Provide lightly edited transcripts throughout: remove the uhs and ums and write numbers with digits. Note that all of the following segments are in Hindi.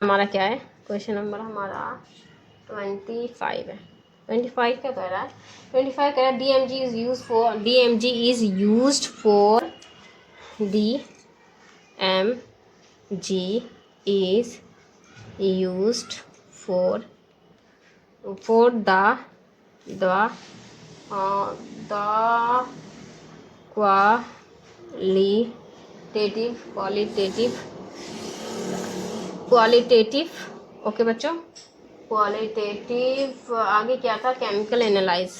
हमारा क्या है, क्वेश्चन नंबर हमारा 25 है। 25 क्या कह रहा है, 25 कह रहा है DMG is use for, DMG is used for, DMG is used for the qualitative okay बच्चों, क्वालिटेटिव आगे क्या था, केमिकल एनालाइज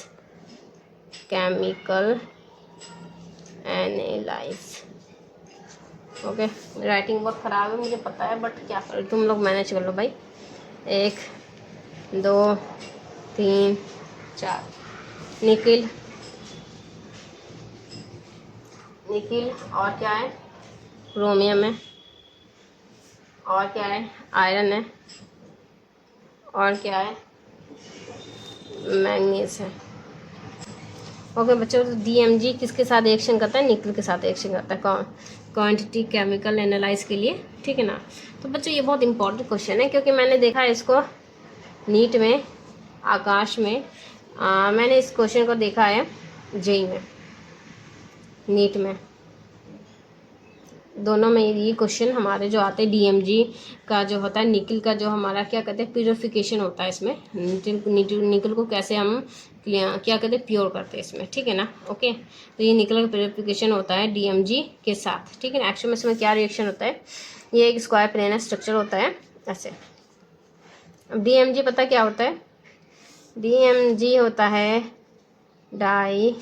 ओके। राइटिंग बहुत ख़राब है मुझे पता है, बट क्या करो, तुम लोग मैनेज कर लो भाई। 1 2 3 4 निकिल और क्या है, क्रोमियम है, और क्या है, आयरन है, और क्या है, मैंगनीज है। ओके बच्चों, तो DMG किसके साथ एक्शन करता है, निकल के साथ एक्शन करता है, क्वांटिटी केमिकल एनालाइज के लिए, ठीक है ना। तो बच्चों ये बहुत इंपॉर्टेंट क्वेश्चन है, क्योंकि मैंने देखा है इसको नीट में, आकाश में, मैंने इस क्वेश्चन को देखा है जेई में, नीट में, दोनों में ये क्वेश्चन हमारे जो आते हैं। DMG का जो होता है, निकल का जो हमारा क्या कहते हैं, प्योरिफिकेशन होता है इसमें, निकल को कैसे हम क्या कहते हैं, प्योर करते हैं इसमें, ठीक है ना। ओके, तो ये निकल का प्योरिफिकेशन होता है DMG के साथ, ठीक है ना। एक्चुअली में इसमें क्या रिएक्शन होता है, ये एक स्क्वायर प्लेनर स्ट्रक्चर होता है ऐसे। अब DMG पता क्या होता है, DMG होता है डाई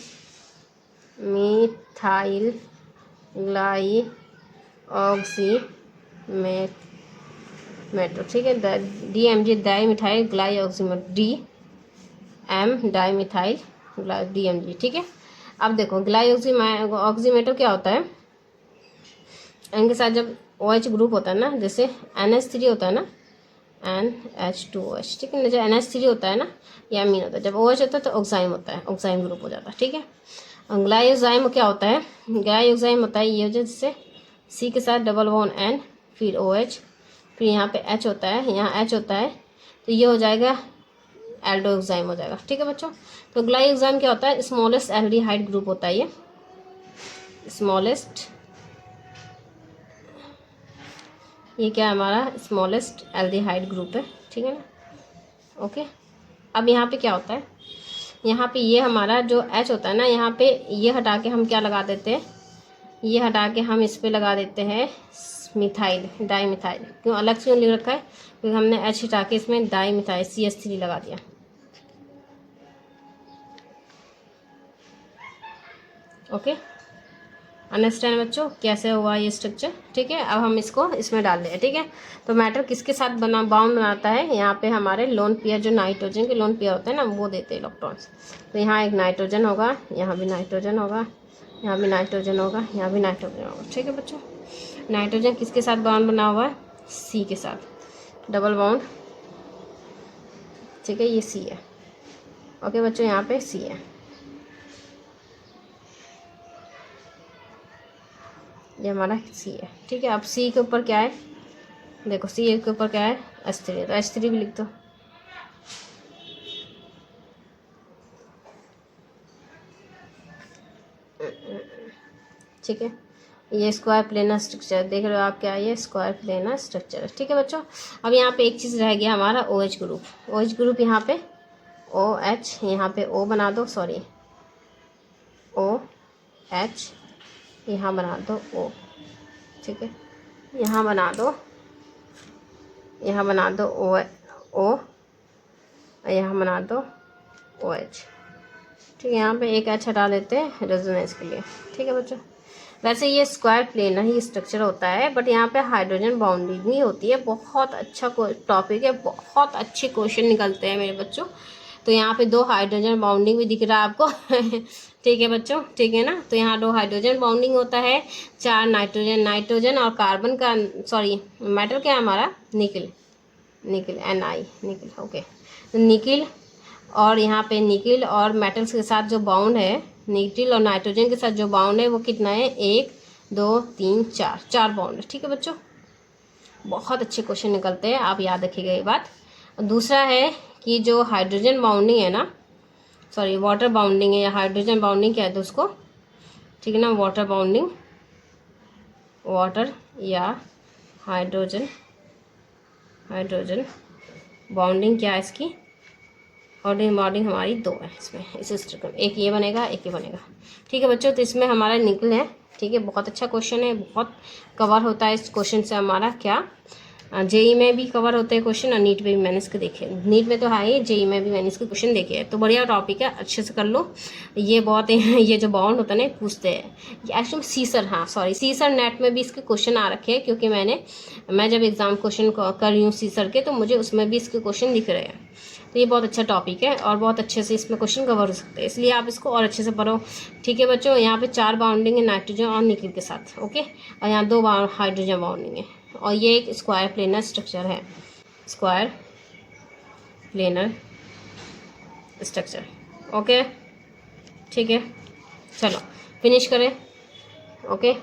मिथाइल ग्लाइऑक्सीमेटो, ठीक है। DMG di methyl glyoximato, di methyl DMG, ठीक है। अब देखो ग्लाइऑक्सीमेटो क्या होता है, इनके साथ जब OH ग्रुप होता है ना, जैसे NH3 होता है ना, NH2OH, ठीक है ना। जो NH3 होता है ना, ये अमीन होता है, जब OH होता है तो ऑक्साइम होता है, ऑक्साइम ग्रुप हो जाता है, ठीक है। ग्लाइयोजाइम क्या होता है, ग्लाइयोजाइम होता है ये हो, जैसे C के साथ डबल बॉन्ड N, फिर OH, फिर यहाँ पे H होता है, यहाँ H होता है, तो ये हो जाएगा एल्डोक्साइम हो जाएगा, ठीक है बच्चों। तो ग्लाइयोजाइम क्या होता है, स्मॉलेस्ट एल्डिहाइड ग्रुप होता है, ये स्मॉलेस्ट, ये क्या है हमारा, स्मॉलेस्ट एल्डिहाइड ग्रुप है, ठीक है ना। ओके, अब यहाँ पे क्या होता है, यहाँ पे ये हमारा जो H होता है ना, यहाँ पे ये हटा के हम क्या लगा देते हैं, ये हटा के हम इस पे लगा देते हैं मिथाइल, डाई मिथाइल। क्यों अलग से लिख रखा है, क्योंकि हमने H हटा के इसमें डाई मिथाइल CH3 लगा दिया। ओके, अंडरस्टैंड बच्चों कैसे हुआ ये स्ट्रक्चर, ठीक है। अब हम इसको इसमें डाल दें, ठीक है। तो मैटर किसके साथ बाउंड बनाता है, यहाँ पे हमारे लोन पेयर, जो नाइट्रोजन के लोन पेयर होते हैं ना, वो देते हैं इलेक्ट्रॉन्स। तो यहाँ एक नाइट्रोजन होगा, यहाँ भी नाइट्रोजन होगा, यहाँ भी नाइट्रोजन होगा, यहाँ भी नाइट्रोजन होगा, ठीक है बच्चों। नाइट्रोजन किसके साथ बाउंड बना हुआ है, C के साथ डबल बाउंड, ठीक है, ये C है। ओके बच्चों, यहाँ पे C है, ये हमारा C है, ठीक है। अब C के ऊपर क्या है, देखो C के ऊपर क्या है, H3, तो H3 भी लिख दो, ठीक है। ये स्क्वायर प्लेनर स्ट्रक्चर देख रहे हो आप, क्या है, ये स्क्वायर प्लेनर स्ट्रक्चर है, ठीक है बच्चों। अब यहाँ पे एक चीज़ रह गया हमारा OH ग्रुप, OH ग्रुप यहाँ पे OH, यहाँ पे O बना दो, सॉरी OH, यहाँ बना दो O, ठीक है। यहाँ बना दो O, यहाँ बना दो OH, ठीक है। यहाँ पे एक H हटा देते हैं रेजोनेंस के लिए, ठीक है बच्चों। वैसे ये स्क्वायर प्लेनर ही स्ट्रक्चर होता है, बट यहाँ पे हाइड्रोजन बाउंडिंग नहीं होती है। बहुत अच्छा टॉपिक है, बहुत अच्छे क्वेश्चन निकलते हैं मेरे बच्चों। तो यहाँ पे 2 हाइड्रोजन बाउंडिंग भी दिख रहा है आपको ठीक है बच्चों, ठीक है ना। तो यहाँ 2 हाइड्रोजन बाउंडिंग होता है, 4 नाइट्रोजन और कार्बन का, सॉरी मेटल क्या है हमारा, निकल Ni, निकल, ओके। तो निकल, और यहाँ पे निकल और मेटल्स के साथ जो बाउंड है, निकल और नाइट्रोजन के साथ जो बाउंड है वो कितना है, 1 2 3 4 बाउंड है, ठीक है बच्चों। बहुत अच्छे क्वेश्चन निकलते हैं, आप याद रखिएगा ये बात। दूसरा है कि जो हाइड्रोजन बाउंडिंग है ना, सॉरी वाटर बाउंडिंग है या हाइड्रोजन बाउंडिंग कहते हैं उसको, ठीक है ना, वाटर बाउंडिंग, वाटर या हाइड्रोजन बाउंडिंग क्या है इसकी, हाइड्रोजन बाउंडिंग हमारी दो है इसमें, इस स्ट्रक्चर, एक ये बनेगा एक ये बनेगा, ठीक है बच्चों। तो इसमें हमारा निकल है, ठीक है, बहुत अच्छा क्वेश्चन है, बहुत कवर होता है इस क्वेश्चन से हमारा क्या, जेई में भी कवर होते हैं क्वेश्चन और नीट में भी मैंने इसके देखे, नीट में तो है ही, जेई में भी मैंने इसके क्वेश्चन देखे हैं। तो बढ़िया टॉपिक है, अच्छे से कर लो। ये बहुत ये जो बाउंड होता है ना पूछते हैं, ये एक्चुअली सीसर, हाँ सॉरी सीसर नेट में भी इसके क्वेश्चन आ रखे हैं, क्योंकि मैं जब एग्जाम क्वेश्चन कर रही हूँ सीसर के, तो मुझे उसमें भी इसके क्वेश्चन दिख रहे हैं। तो ये बहुत अच्छा टॉपिक है और बहुत अच्छे से इसमें क्वेश्चन कवर हो सकते हैं, इसलिए आप इसको और अच्छे से पढ़ो, ठीक है बच्चों। यहाँ पे 4 बाउंडिंग है नाइट्रोजन और निकल के साथ, ओके, और यहाँ 2 हाइड्रोजन बाउंडिंग है, और ये एक स्क्वायर प्लेनर स्ट्रक्चर है, स्क्वायर प्लेनर स्ट्रक्चर, ओके, ठीक है, चलो फिनिश करें, ओके।